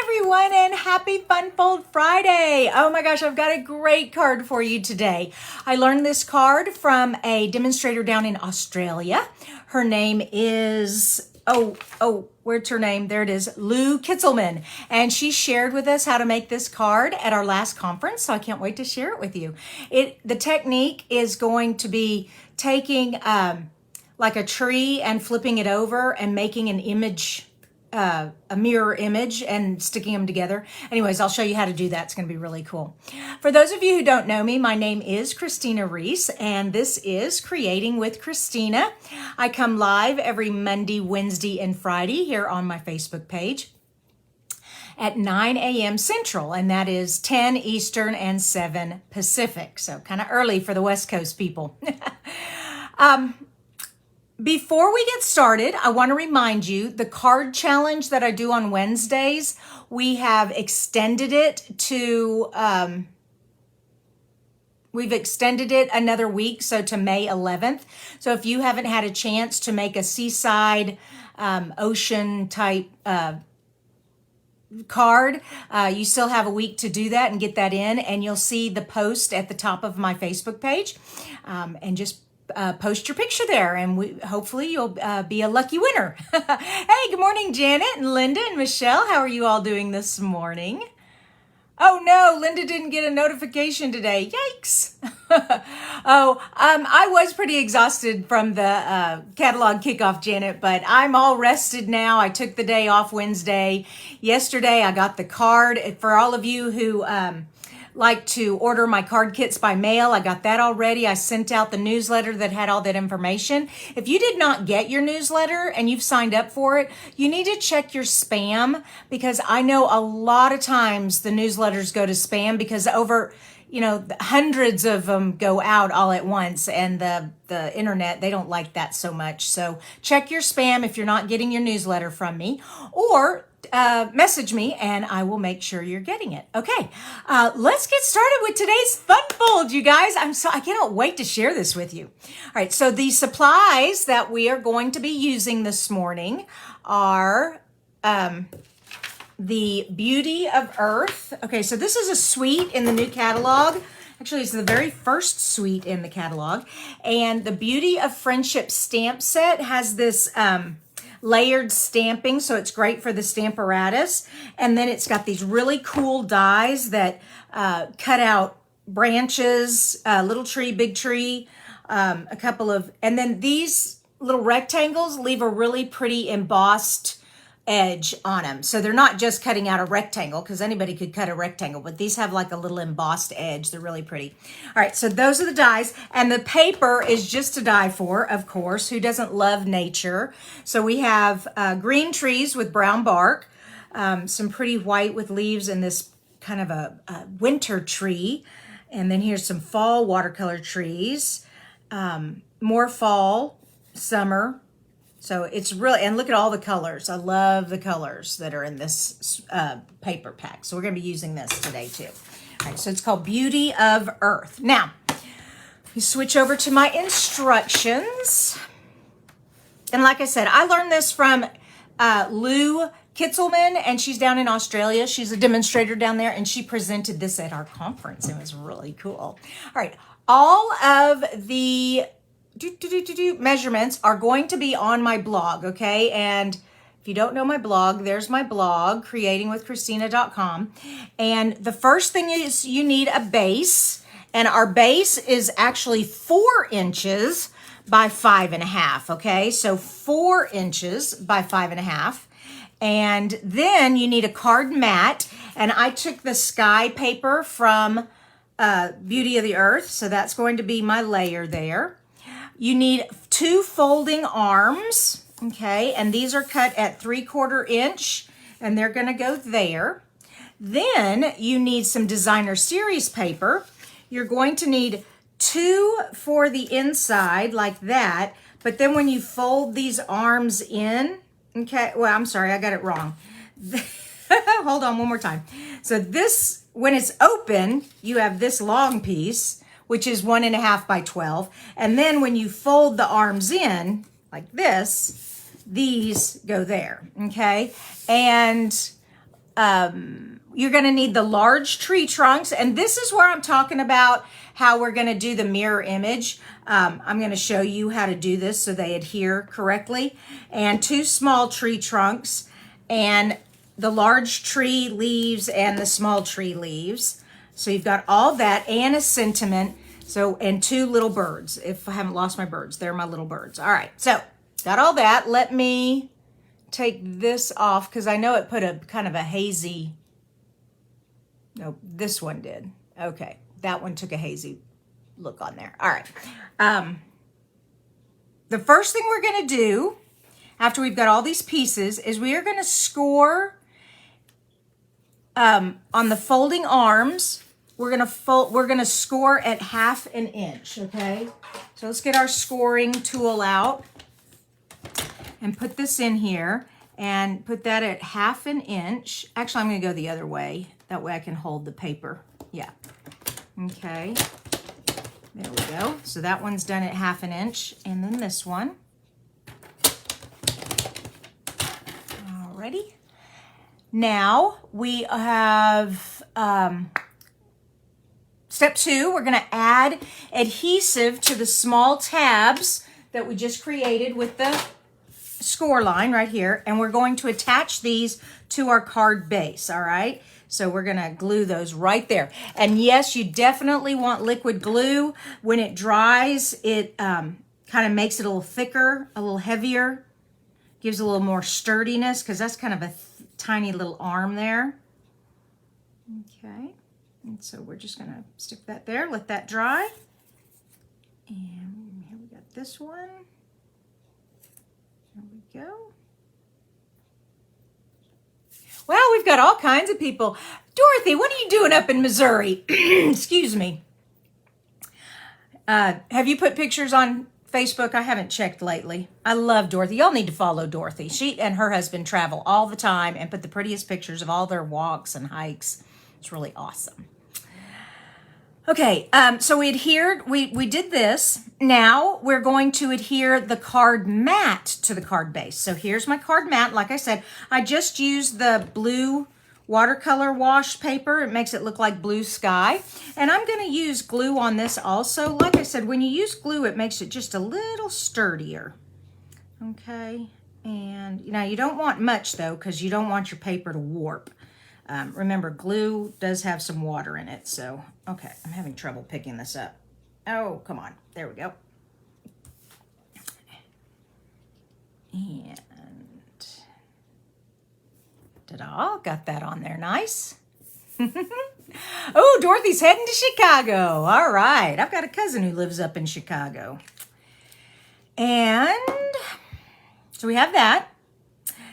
everyone, and happy Fun Fold Friday. Oh my gosh, I've got a great card for you today. I learned this card from a demonstrator down in Australia. Her name is, where's her name? There it is, Lou Kitzelman. And she shared with us how to make this card at our last conference, so I can't wait to share it with you. The technique is going to be taking like a tree and flipping it over and making an image, a mirror image, and sticking them together. Anyways, I'll show you how to do that. It's going to be really cool. For those of you who don't know me, my name is Kristina Reese, and this is Creating with Kristina. I come live every Monday, Wednesday, and Friday here on my Facebook page at 9 a.m. Central, and that is 10 Eastern and 7 Pacific. So kind of early for the West Coast people. Before we get started, I want to remind you the card challenge that I do on Wednesdays, we have extended it to, we've extended it another week, so to May 11th. So if you haven't had a chance to make a seaside, ocean type, card, you still have a week to do that and get that in, and you'll see the post at the top of my Facebook page, and just post your picture there, and hopefully you'll be a lucky winner. Hey, good morning, Janet and Linda and Michelle. How are you all doing this morning? Oh no, Linda didn't get a notification today. Yikes. I was pretty exhausted from the catalog kickoff, Janet, but I'm all rested now. I took the day off Wednesday. Yesterday, I got the card. For all of you who like to order my card kits by mail, I got that already. I sent out the newsletter that had all that information. If you did not get your newsletter and you've signed up for it, you need to check your spam, because I know a lot of times the newsletters go to spam because hundreds of them go out all at once, and the internet, they don't like that so much. So check your spam if you're not getting your newsletter from me, or message me and I will make sure you're getting it. Okay, let's get started with today's Fun Fold, you guys. I cannot wait to share this with you. All right, so the supplies that we are going to be using this morning are the Beauty of Earth. Okay, so this is a suite in the new catalog. Actually, it's the very first suite in the catalog. And the Beauty of Friendship stamp set has this layered stamping, so it's great for the Stamparatus. And then it's got these really cool dies that cut out branches, little tree, big tree, and then these little rectangles leave a really pretty embossed edge on them. So they're not just cutting out a rectangle, because anybody could cut a rectangle, but these have like a little embossed edge. They're really pretty. All right, so those are the dies, and the paper is just to die for, of course. Who doesn't love nature? So we have green trees with brown bark, some pretty white with leaves, and this kind of a winter tree. And then here's some fall watercolor trees, more fall, summer. So it's really, and look at all the colors. I love the colors that are in this paper pack. So we're going to be using this today too. All right, so it's called Beauty of Earth. Now, we switch over to my instructions. And like I said, I learned this from Lou Kitzelman, and she's down in Australia. She's a demonstrator down there, and she presented this at our conference. It was really cool. All right, all of the measurements are going to be on my blog, okay? And if you don't know my blog, there's my blog, creatingwithkristina.com. And the first thing is you need a base, and our base is actually 4 inches by 5.5, okay? So 4 inches by 5.5. And then you need a card mat, and I took the sky paper from Beauty of the Earth, so that's going to be my layer there. You need 2 folding arms, okay? And these are cut at 3/4 inch, and they're gonna go there. Then you need some designer series paper. You're going to need 2 for the inside like that, but then when you fold these arms in, okay, well, I'm sorry, I got it wrong. Hold on, one more time. So this, when it's open, you have this long piece, which is 1.5 by 12. And then when you fold the arms in like this, these go there, okay? And you're going to need the large tree trunks. And this is where I'm talking about how we're going to do the mirror image. I'm going to show you how to do this so they adhere correctly. And 2 small tree trunks and the large tree leaves and the small tree leaves. So you've got all that and a sentiment. So, and 2 little birds. If I haven't lost my birds, they're my little birds. All right, so got all that. Let me take this off because I know it put a kind of a hazy, no, this one did. Okay, that one took a hazy look on there. All right. The first thing we're going to do after we've got all these pieces is we are going to score on the folding arms. We're going to score at 1/2 inch, okay? So let's get our scoring tool out and put this in here and put that at 1/2 inch. Actually, I'm going to go the other way. That way I can hold the paper. Yeah. Okay. There we go. So that one's done at 1/2 inch. And then this one. Alrighty. Now we have step 2. We're going to add adhesive to the small tabs that we just created with the score line right here. And we're going to attach these to our card base. All right. So we're going to glue those right there. And yes, you definitely want liquid glue. When it dries, it kind of makes it a little thicker, a little heavier, gives a little more sturdiness because that's kind of a tiny little arm there. Okay. And so we're just going to stick that there, let that dry. And here we got this one. There we go. Well, we've got all kinds of people. Dorothy, what are you doing up in Missouri? Excuse me. Have you put pictures on Facebook? I haven't checked lately. I love Dorothy. Y'all need to follow Dorothy. She and her husband travel all the time and put the prettiest pictures of all their walks and hikes. It's really awesome. Okay, so we adhered, we did this. Now we're going to adhere the card mat to the card base. So here's my card mat. Like I said, I just used the blue watercolor wash paper. It makes it look like blue sky. And I'm going to use glue on this also. Like I said, when you use glue, it makes it just a little sturdier. Okay, and now you don't want much though, because you don't want your paper to warp. Remember, glue does have some water in it, so, okay, I'm having trouble picking this up. Oh, come on. There we go. And, ta-da, got that on there. Nice. Oh, Dorothy's heading to Chicago. All right. I've got a cousin who lives up in Chicago. And so we have that.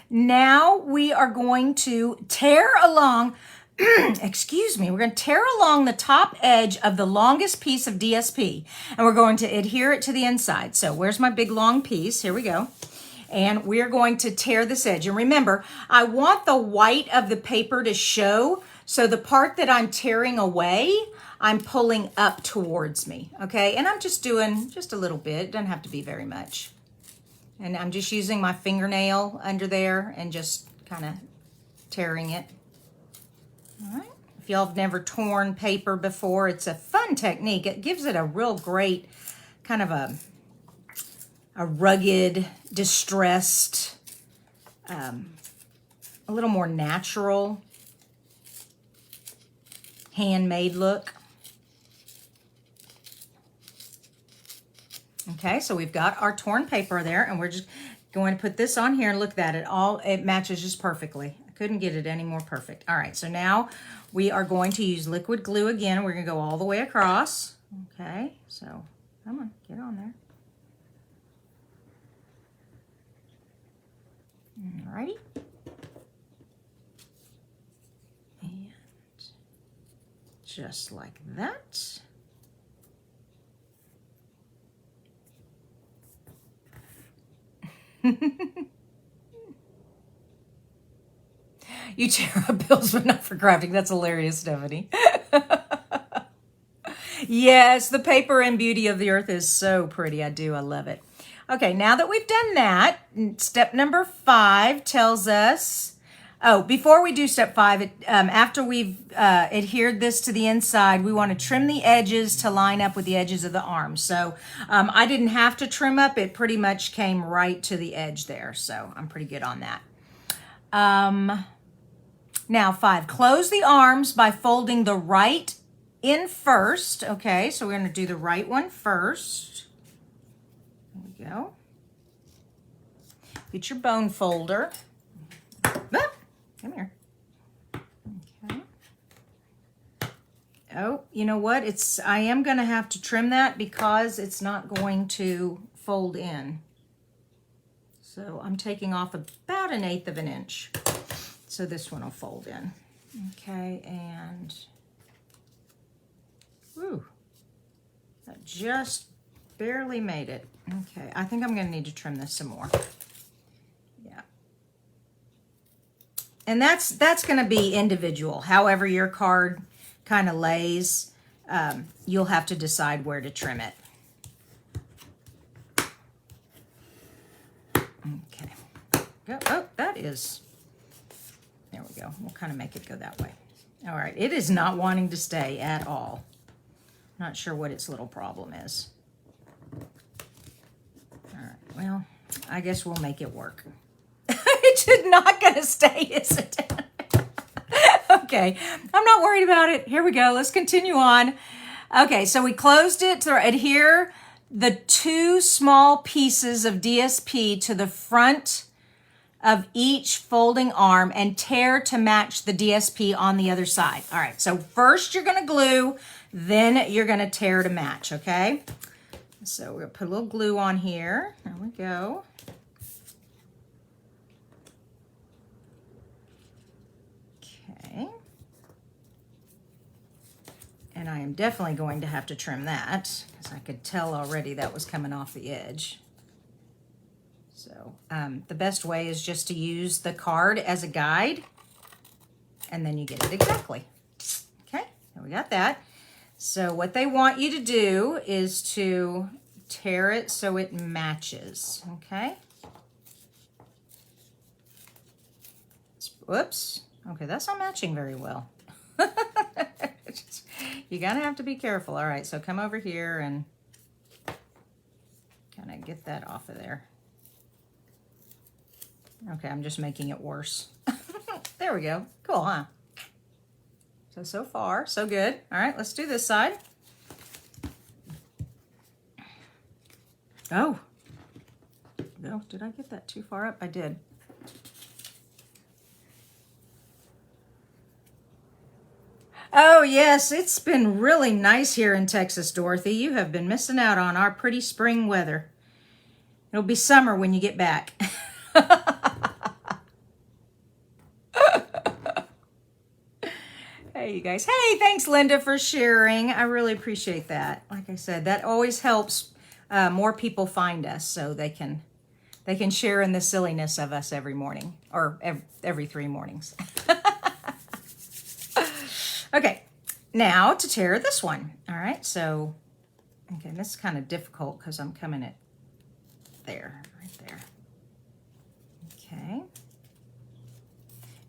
Now we are going to tear along, excuse me, we're going to tear along the top edge of the longest piece of DSP, and we're going to adhere it to the inside. So where's my big long piece? Here we go. And we're going to tear this edge. And remember, I want the white of the paper to show, so the part that I'm tearing away, I'm pulling up towards me, okay? And I'm just doing just a little bit. It doesn't have to be very much. And I'm just using my fingernail under there and just kind of tearing it. All right. If y'all have never torn paper before, it's a fun technique. It gives it a real great kind of a rugged, distressed, a little more natural, handmade look. Okay, so we've got our torn paper there, and we're just going to put this on here and look at it. It matches just perfectly. I couldn't get it any more perfect. All right, so now we are going to use liquid glue again. We're going to go all the way across. Okay, so come on, get on there. All righty. And just like that. You tear up bills, but not for crafting. That's hilarious, Stephanie. Yes, the paper and beauty of the earth is so pretty. I do. I love it. Okay, now that we've done that, step number 5 tells us Oh, before we do step 5, after we've adhered this to the inside, we want to trim the edges to line up with the edges of the arms. So I didn't have to trim up. It pretty much came right to the edge there. So I'm pretty good on that. Now 5, close the arms by folding the right in first. Okay, so we're going to do the right one first. There we go. Get your bone folder. Ah, come here. Okay. Oh, you know what? I am going to have to trim that because it's not going to fold in. So I'm taking off about 1/8 of an inch. So this one will fold in. Okay, and whew, that just barely made it. Okay, I think I'm going to need to trim this some more. Yeah. And that's going to be individual. However your card kind of lays, you'll have to decide where to trim it. Okay. Oh, that is, there we go. We'll kind of make it go that way. All right, it is not wanting to stay at all. Not sure what its little problem is. All right, well, I guess we'll make it work. It's just not going to stay, is it? Okay, I'm not worried about it. Here we go. Let's continue on. Okay, so we closed it to adhere the 2 small pieces of DSP to the front of each folding arm and tear to match the DSP on the other side. All right, so first you're going to glue, then you're going to tear to match, okay? So we're going to put a little glue on here. There we go. Okay. And I am definitely going to have to trim that because I could tell already that was coming off the edge. So the best way is just to use the card as a guide, and then you get it exactly. Okay, we got that. So what they want you to do is to tear it so it matches, okay? Whoops. Okay, that's not matching very well. You're gonna have to be careful. All right, so come over here and kind of get that off of there. Okay, I'm just making it worse. There we go. Cool, huh? So far, so good. All right, let's do this side. Oh. No, did I get that too far up? I did. Oh, yes, it's been really nice here in Texas, Dorothy. You have been missing out on our pretty spring weather. It'll be summer when you get back. Hey, you guys. Hey, thanks, Linda, for sharing. I really appreciate that. Like I said, that always helps more people find us so they can share in the silliness of us every morning, or every 3 mornings. Okay, now to tear this one. All right, so, okay, this is kind of difficult because I'm coming at there, right there. Okay.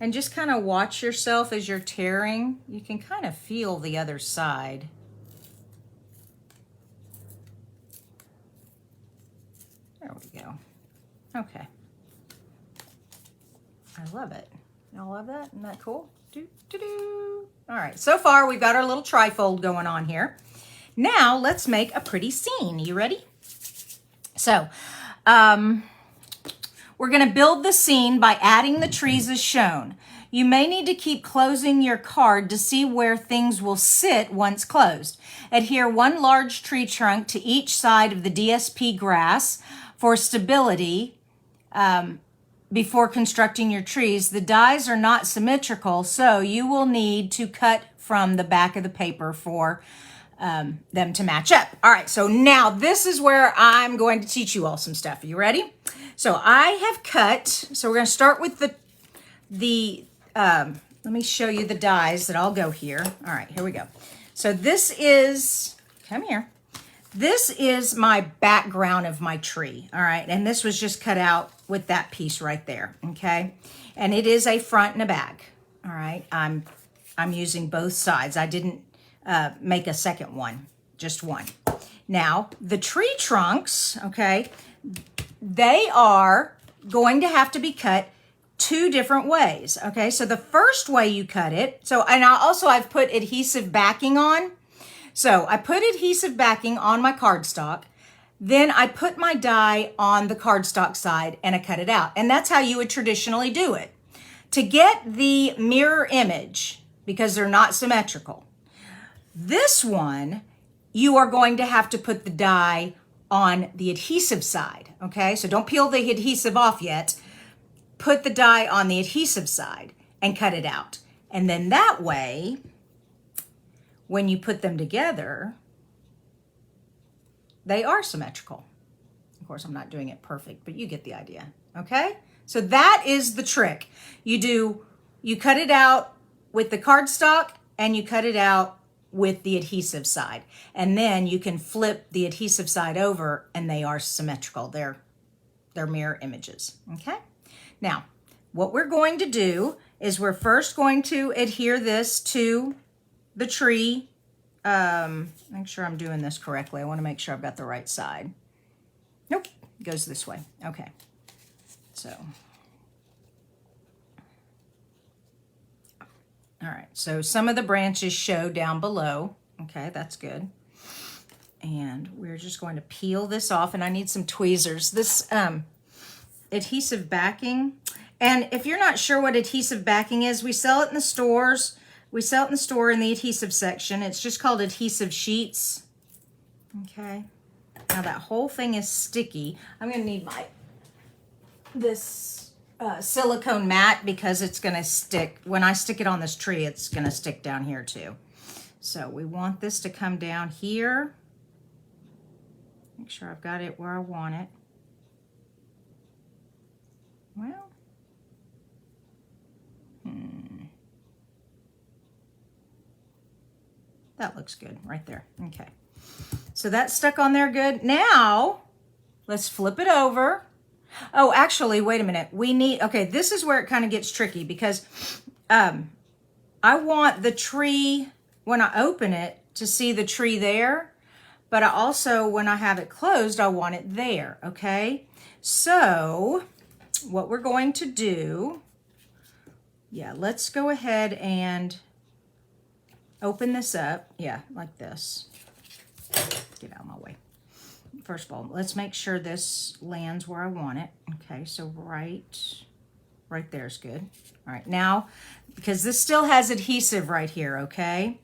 And just kind of watch yourself as you're tearing. You can kind of feel the other side. There we go. Okay. I love it. Y'all love that? Isn't that cool? Do. All right, so far we've got our little trifold going on here. Now let's make a pretty scene. You ready? So, we're going to build the scene by adding the trees as shown. You may need to keep closing your card to see where things will sit once closed. Adhere 1 large tree trunk to each side of the DSP grass for stability before constructing your trees. The dies are not symmetrical, so you will need to cut from the back of the paper for them to match up. All right, so now this is where I'm going to teach you all some stuff. Are you ready? So I have cut, so we're going to start with let me show you the dies that all go here. All right, here we go. So this is, come here. This is my background of my tree, all right? And this was just cut out with that piece right there, okay? And it is a front and a back. All right, I'm using both sides. I didn't make a second one, just one. Now, the tree trunks, okay, they are going to have to be cut two different ways, okay? So the first way you cut it, and I've put adhesive backing on. So I put adhesive backing on my cardstock, then I put my die on the cardstock side and I cut it out. And that's how you would traditionally do it. To get the mirror image, because they're not symmetrical, this one, you are going to have to put the die on the adhesive side, okay? So don't peel the adhesive off yet. Put the die on the adhesive side and cut it out. And then that way, when you put them together, they are symmetrical. Of course, I'm not doing it perfect, but you get the idea, okay? So that is the trick. You cut it out with the cardstock and you cut it out with the adhesive side. And then you can flip the adhesive side over and they are symmetrical. They're mirror images, okay? Now, what we're going to do is we're first going to adhere this to the tree. Make sure I'm doing this correctly. I want to make sure I've got the right side. Nope, it goes this way. Okay, so. All right, so some of the branches show down below. Okay, that's good. And we're just going to peel this off, and I need some tweezers. This adhesive backing, and if you're not sure what adhesive backing is, we sell it in the stores. We sell it in the store in the adhesive section. It's just called adhesive sheets. Okay, now that whole thing is sticky. I'm gonna need this silicone mat because it's gonna stick. When I stick it on this tree, it's gonna stick down here too. So we want this to come down here. Make sure I've got it where I want it. Well, that looks good right there. Okay, so that's stuck on there good. Now let's flip it over. Oh, actually, wait a minute. Okay, this is where it kind of gets tricky because I want the tree, when I open it, to see the tree there, but I also, when I have it closed, I want it there, okay? So what we're going to do, let's go ahead and open this up. Yeah, like this. Get out of my way. First of all, let's make sure this lands where I want it. Okay, so right there is good. All right, now, because this still has adhesive right here, okay?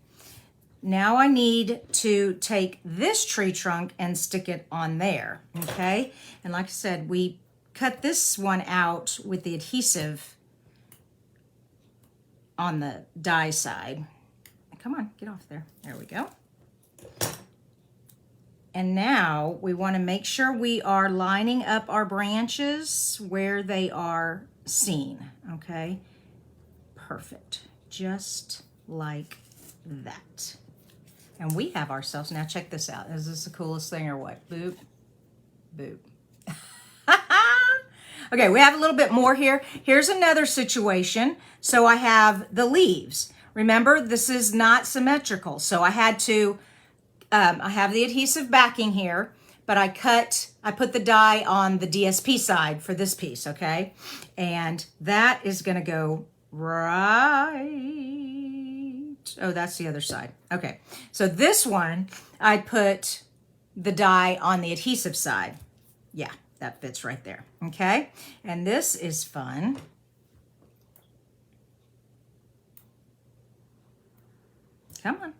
Now I need to take this tree trunk and stick it on there, okay? And like I said, we cut this one out with the adhesive on the die side. Come on, get off there. There we go. And now we want to make sure we are lining up our branches where they are seen, okay? Perfect, just like that. And we have ourselves, now check this out. Is this the coolest thing or what? Boop, boop. Okay, we have a little bit more here. Here's another situation. So I have the leaves. Remember, this is not symmetrical. So I had to, I have the adhesive backing here, but I put the die on the DSP side for this piece, okay? And that is gonna go right, oh, that's the other side. Okay, so this one, I put the die on the adhesive side. Yeah, that fits right there, okay? And this is fun. Come on.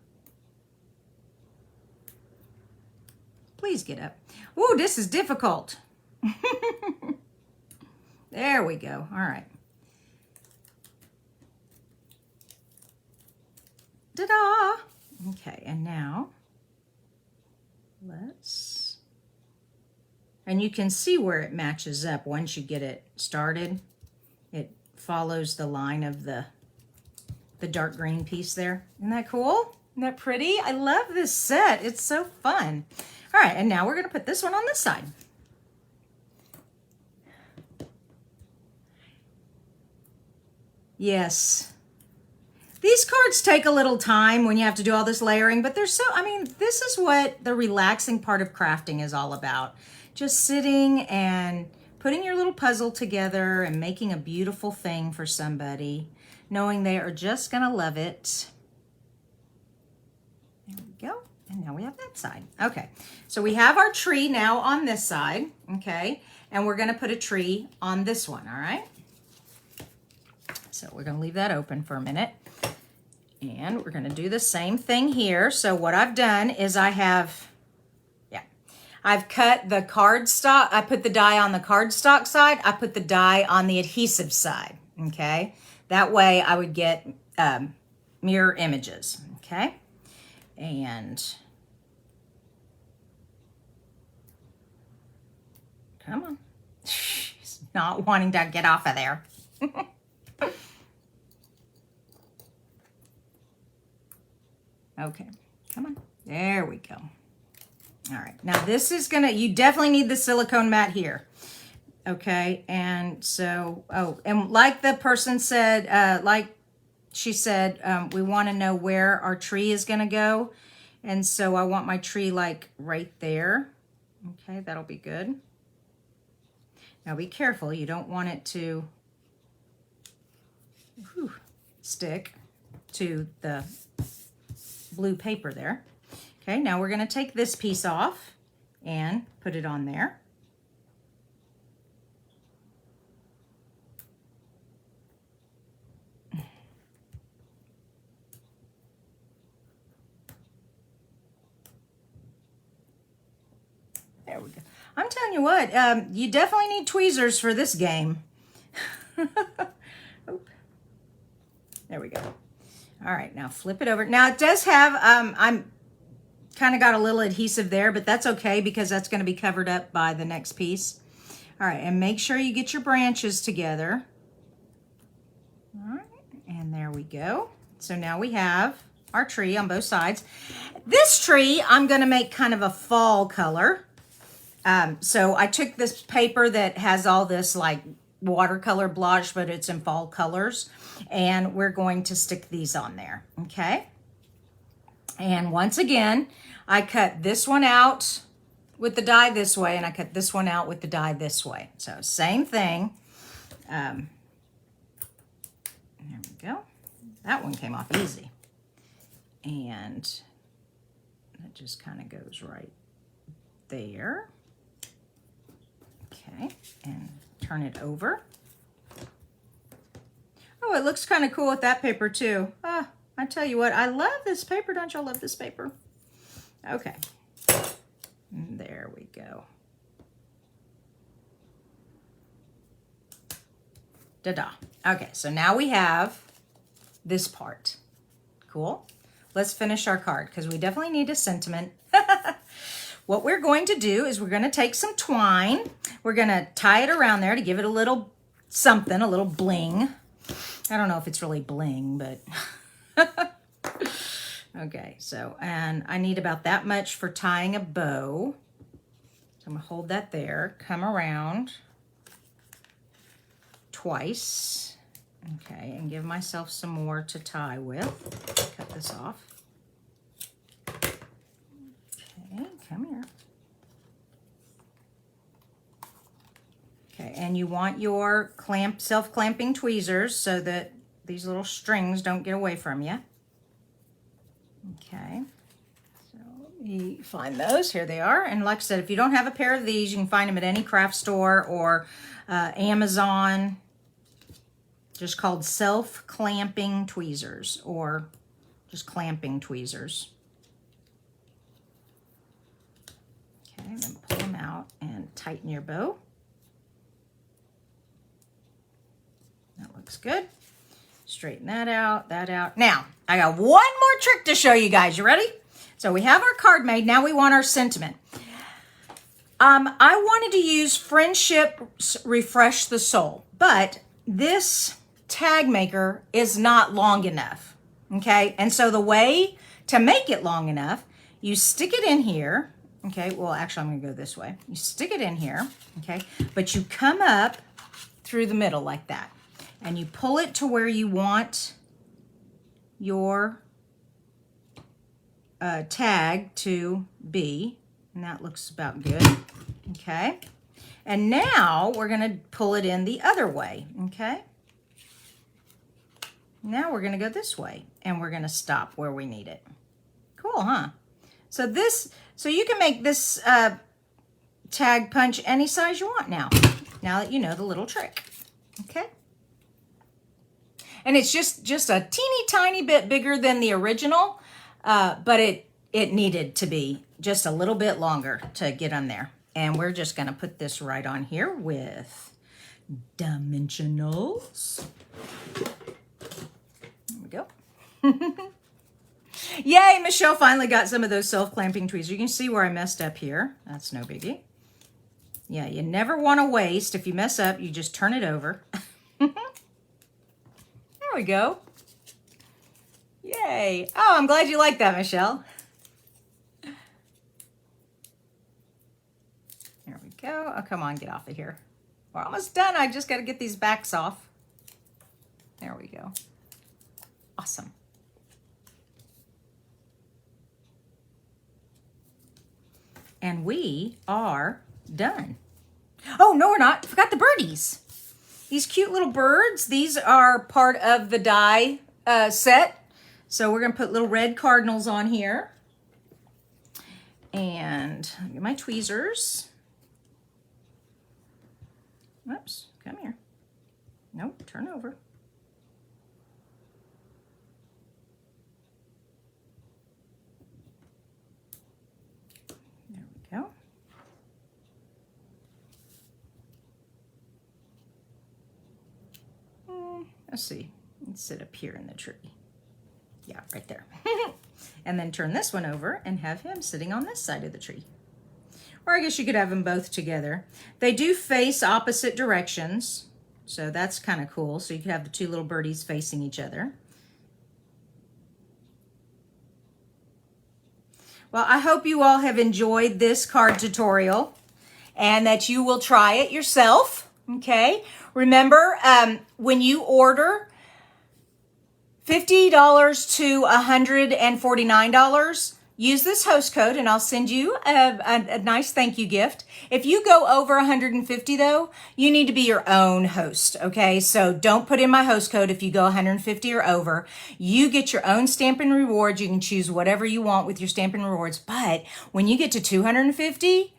Please get up. Ooh, this is difficult. There we go. All right. Ta-da! Okay, and now let's, and you can see where it matches up once you get it started. It follows the line of the dark green piece there. Isn't that cool? Isn't that pretty? I love this set. It's so fun. All right, and now we're going to put this one on this side. Yes. These cards take a little time when you have to do all this layering, but they're so, I mean, this is what the relaxing part of crafting is all about. Just sitting and putting your little puzzle together and making a beautiful thing for somebody, knowing they are just gonna love it. There we go. And now we have that side. Okay, so we have our tree now on this side, okay? And we're gonna put a tree on this one, all right? So we're gonna leave that open for a minute. And we're gonna do the same thing here. So what I've done is I've cut the cardstock. I put the die on the cardstock side. I put the die on the adhesive side, okay? That way I would get mirror images, okay? And come on. She's not wanting to get off of there. Okay, come on. There we go. All right, now this is gonna, you definitely need the silicone mat here. Okay, and so, oh, and like the person said, like she said, we wanna know where our tree is gonna go. And so I want my tree like right there. Okay, that'll be good. Now be careful, you don't want it to stick to the blue paper there. Okay, now we're going to take this piece off and put it on there. There we go. I'm telling you what, you definitely need tweezers for this game. There we go. All right, now flip it over. Now it does have, I'm kind of got a little adhesive there, but that's okay because that's going to be covered up by the next piece. All right, and make sure you get your branches together. All right, and there we go. So now we have our tree on both sides. This tree, I'm going to make kind of a fall color. So I took this paper that has all this like watercolor blush, but it's in fall colors. And we're going to stick these on there, okay? And once again, I cut this one out with the die this way, and I cut this one out with the die this way. So same thing. There we go. That one came off easy. And that just kind of goes right there. Okay, and turn it over. Oh, it looks kind of cool with that paper too. Ah, I tell you what, I love this paper. Don't y'all love this paper? Okay, there we go. Da-da. Okay, so now we have this part. Cool. Let's finish our card because we definitely need a sentiment. What we're going to do is we're going to take some twine. We're going to tie it around there to give it a little something, a little bling. I don't know if it's really bling, but okay. So, and I need about that much for tying a bow. So I'm gonna hold that there, come around twice. Okay, and give myself some more to tie with. Cut this off. Okay, come here. Okay, and you want your self-clamping tweezers so that these little strings don't get away from you. Okay, so you find those. Here they are. And like I said, if you don't have a pair of these, you can find them at any craft store or Amazon. Just called self-clamping tweezers or just clamping tweezers. Okay, then pull them out and tighten your bow. That looks good. Straighten that out, that out. Now, I got one more trick to show you guys. You ready? So we have our card made. Now we want our sentiment. I wanted to use Friendship's Refresh the Soul, but this tag maker is not long enough, okay? And so the way to make it long enough, you stick it in here, okay? Well, actually, I'm gonna go this way. You stick it in here, okay? But you come up through the middle like that. and you pull it to where you want your tag to be, and that looks about good. Okay, and now we're going to pull it in the other way. Okay, now we're going to go this way, and we're going to stop where we need it. Cool, huh? So you can make this tag punch any size you want now that you know the little trick. Okay, and it's just a teeny tiny bit bigger than the original, but it needed to be just a little bit longer to get on there. And we're just going to put this right on here with dimensionals. There we go. Yay, Michelle finally got some of those self-clamping tweezers. You can see where I messed up here. That's no biggie. Yeah, you never want to waste. If you mess up, you just turn it over. There we go. Yay. Oh, I'm glad you like that, Michelle. There we go. Oh, come on, get off of here. We're almost done. I just got to get these backs off. There we go. Awesome. And we are done. Oh, no, we're not. Forgot the birdies. These cute little birds. These are part of the die set. So we're going to put little red cardinals on here. And get my tweezers. Oops, come here. Nope, turn over. There we go. Let's see. Let's sit up here in the tree. Yeah, right there. And then turn this one over and have him sitting on this side of the tree. Or I guess you could have them both together. They do face opposite directions, so that's kind of cool. So you could have the two little birdies facing each other. Well, I hope you all have enjoyed this card tutorial and that you will try it yourself, okay? Remember, when you order $50 to $149, use this host code and I'll send you a nice thank you gift. If you go over $150 though, you need to be your own host, okay? So don't put in my host code if you go $150 or over. You get your own Stampin' Rewards. You can choose whatever you want with your Stampin' Rewards. But when you get to $250,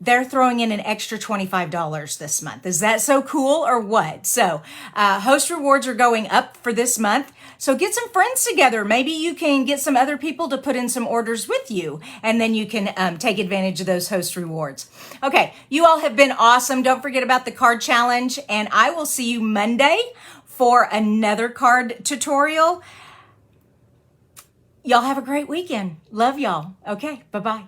they're throwing in an extra $25 this month. Is that so cool or what? So host rewards are going up for this month. So get some friends together. Maybe you can get some other people to put in some orders with you, and then you can take advantage of those host rewards. Okay, you all have been awesome. Don't forget about the card challenge, and I will see you Monday for another card tutorial. Y'all have a great weekend. Love y'all. Okay, bye-bye.